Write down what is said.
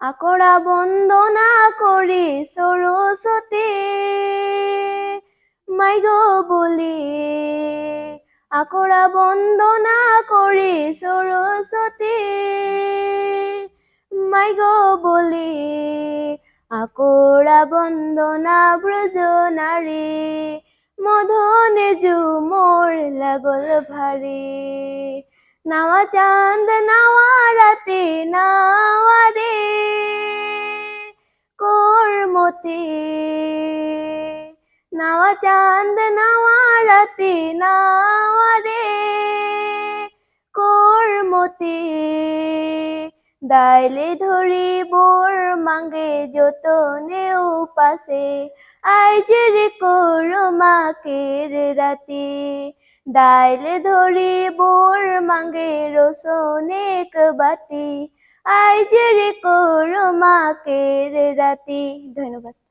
আকরা বন্দনা করি সরস্বতী মাই গো বলি, আকরা বন্দনা করি সরস্বতী মাই গো বলি, আকরা বন্দনা ব্রজ নারী মধনে মোর লাগল ভারী। নাওয়া চাঁদ নাওয়া রাতে নাওয়া রে কোরমতি, নাওয়া চাঁদ নাওয়া রাতে নাওয়া রে কোরমতি। দাইলে ধরি বোর মাঙ্গে যতনে উপাসে আইজ রে কোরমাকের রাতি। ডাইলে ধরি বোর মাঙ্গে রোশনেক বাতি আইজ রে কোরমাকের রাতি। ধন্যবাদ।